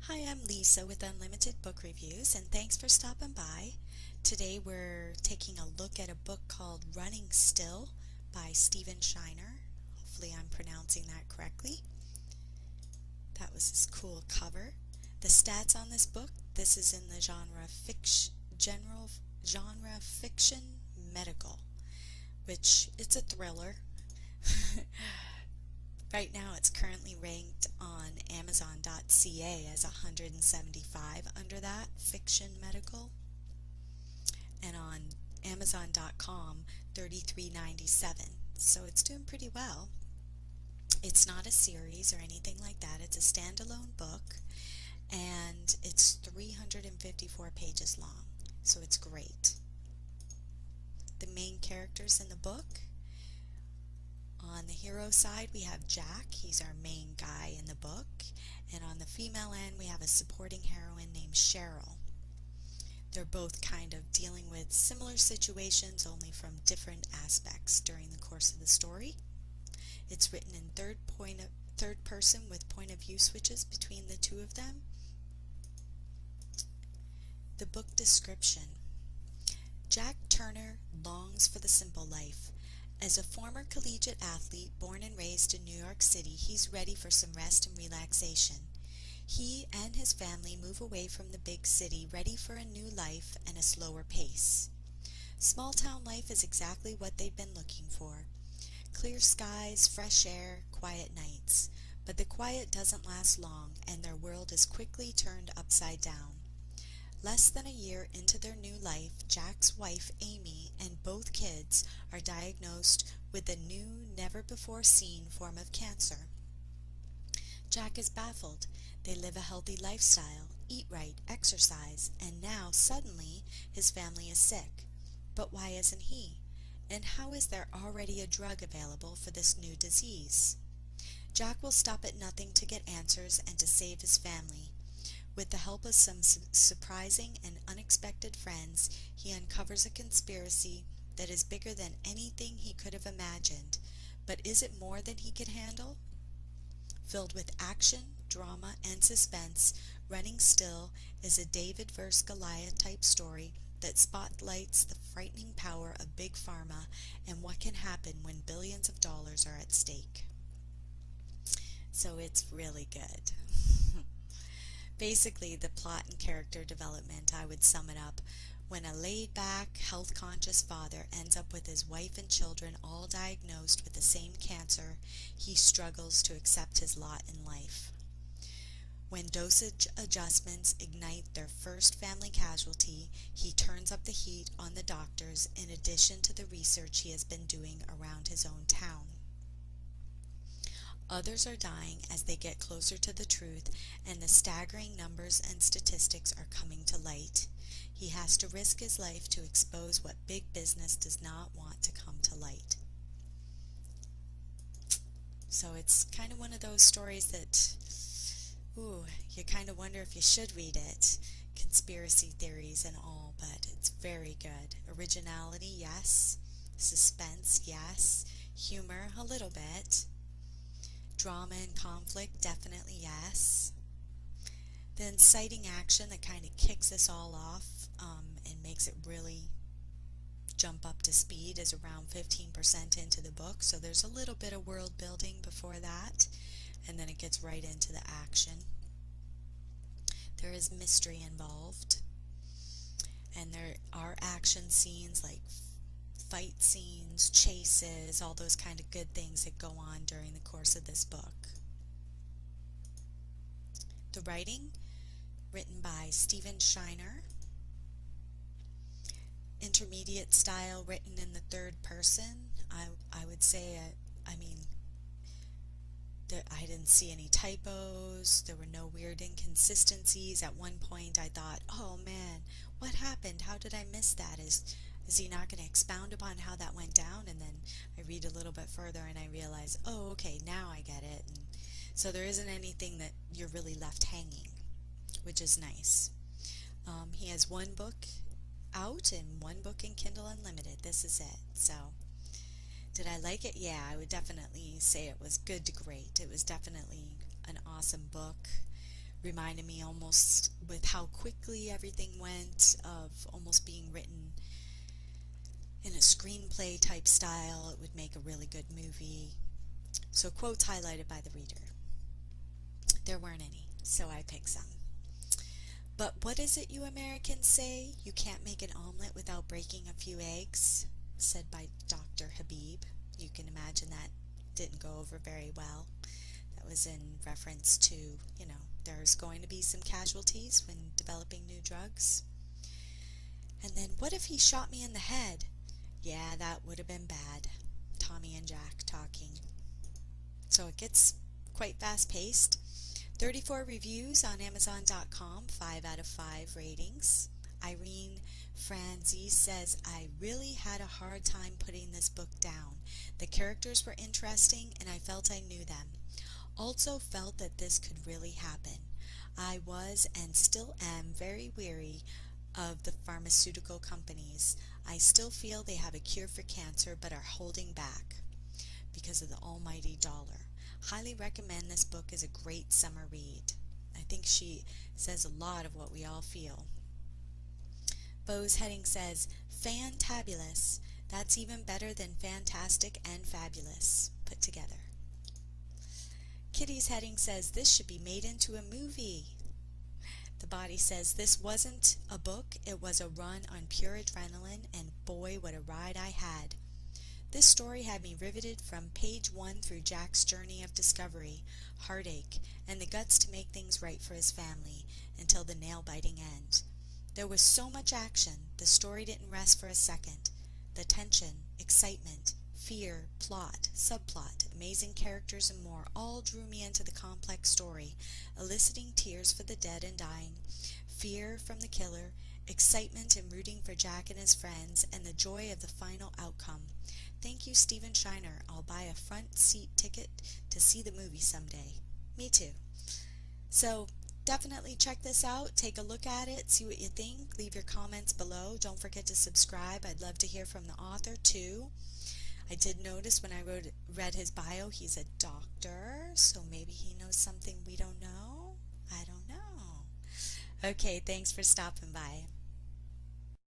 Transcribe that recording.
Hi, I'm Lisa with Unlimited Book Reviews, and thanks for stopping by. Today we're taking a look at a book called Running Still by Sheiner. Hopefully I'm pronouncing that correctly. That was this cool cover. The stats on this book, this is in the general genre fiction medical, which it's a thriller. Right now it's currently ranked on Amazon.ca as 175 under that, fiction medical, and on Amazon.com 33.97. So it's doing pretty well. It's not a series or anything like that. It's a standalone book, and it's 354 pages long, so it's great. The main characters in the book: on the hero side, we have Jack. He's our main guy in the book. And on the female end, we have a supporting heroine named Cheryl. They're both kind of dealing with similar situations, only from different aspects during the course of the story. It's written in third person with point of view switches between the two of them. The book description: Jack Turner longs for the simple life. As a former collegiate athlete born and raised in New York City, he's ready for some rest and relaxation. He and his family move away from the big city, ready for a new life and a slower pace. Small town life is exactly what they've been looking for. Clear skies, fresh air, quiet nights. But the quiet doesn't last long, and their world is quickly turned upside down. Less than a year into their new life, Jack's wife, Amy, and both kids are diagnosed with a new, never-before-seen form of cancer. Jack is baffled. They live a healthy lifestyle, eat right, exercise, and now, suddenly, his family is sick. But why isn't he? And how is there already a drug available for this new disease? Jack will stop at nothing to get answers and to save his family. With the help of some surprising and unexpected friends, he uncovers a conspiracy that is bigger than anything he could have imagined. But is it more than he could handle? Filled with action, drama, and suspense, Running Still is a David vs. Goliath type story that spotlights the frightening power of big pharma and what can happen when billions of dollars are at stake. So it's really good. Basically, the plot and character development, I would sum it up: when a laid-back, health-conscious father ends up with his wife and children all diagnosed with the same cancer, he struggles to accept his lot in life. When dosage adjustments ignite their first family casualty, he turns up the heat on the doctors in addition to the research he has been doing around his own town. Others are dying as they get closer to the truth, and the staggering numbers and statistics are coming to light. He has to risk his life to expose what big business does not want to come to light. So it's kind of one of those stories that, you kind of wonder if you should read it. Conspiracy theories and all, but it's very good. Originality, yes. Suspense, yes. Humor, a little bit. Drama and conflict, definitely yes. The inciting action that kind of kicks us all off and makes it really jump up to speed is around 15% into the book, so there's a little bit of world building before that, and then it gets right into the action. There is mystery involved, and there are action scenes like fight scenes, chases, all those kind of good things that go on during the course of this book. The writing, written by Sheiner. Intermediate style, written in the third person. I would say, I didn't see any typos. There were no weird inconsistencies. At one point I thought, oh man, what happened? How did I miss that? Is he not going to expound upon how that went down? And then I read a little bit further and I realize, oh, okay, now I get it. And so there isn't anything that you're really left hanging, which is nice. He has one book out and one book in Kindle Unlimited. This is it. So did I like it? Yeah, I would definitely say it was good to great. It was definitely an awesome book. reminded me almost with how quickly everything went, of almost being written in a screenplay type style. It would make a really good movie. So quotes highlighted by the reader. There weren't any, so I picked some. But what is it you Americans say? You can't make an omelet without breaking a few eggs, said by Dr. Habib. You can imagine that didn't go over very well. That was in reference to, there's going to be some casualties when developing new drugs. And then, what if he shot me in the head? Yeah, that would have been bad. Tommy and Jack talking. So it gets quite fast-paced. 34 reviews on Amazon.com, 5 out of 5 ratings. Irene Franzi says, I really had a hard time putting this book down. The characters were interesting and I felt I knew them. Also felt that this could really happen. I was and still am very weary of the pharmaceutical companies. I still feel they have a cure for cancer but are holding back because of the almighty dollar. Highly recommend this book as a great summer read. I think she says a lot of what we all feel. Bo's heading says, Fantabulous. That's even better than fantastic and fabulous put together. Kitty's heading says, this should be made into a movie. The body says, this wasn't a book, it was a run on pure adrenaline, and boy, what a ride I had. This story had me riveted from page 1 through Jack's journey of discovery, heartache, and the guts to make things right for his family until the nail-biting end. There was so much action, the story didn't rest for a second. The tension, excitement, fear, plot, subplot, amazing characters, and more all drew me into the complex story, eliciting tears for the dead and dying, fear from the killer, excitement in rooting for Jack and his friends, and the joy of the final outcome. Thank you, Stephen Sheiner. I'll buy a front seat ticket to see the movie someday. Me too. So definitely check this out. Take a look at it. See what you think. Leave your comments below. Don't forget to subscribe. I'd love to hear from the author too. I did notice when I read his bio, he's a doctor, so maybe he knows something we don't know. I don't know. Okay, thanks for stopping by.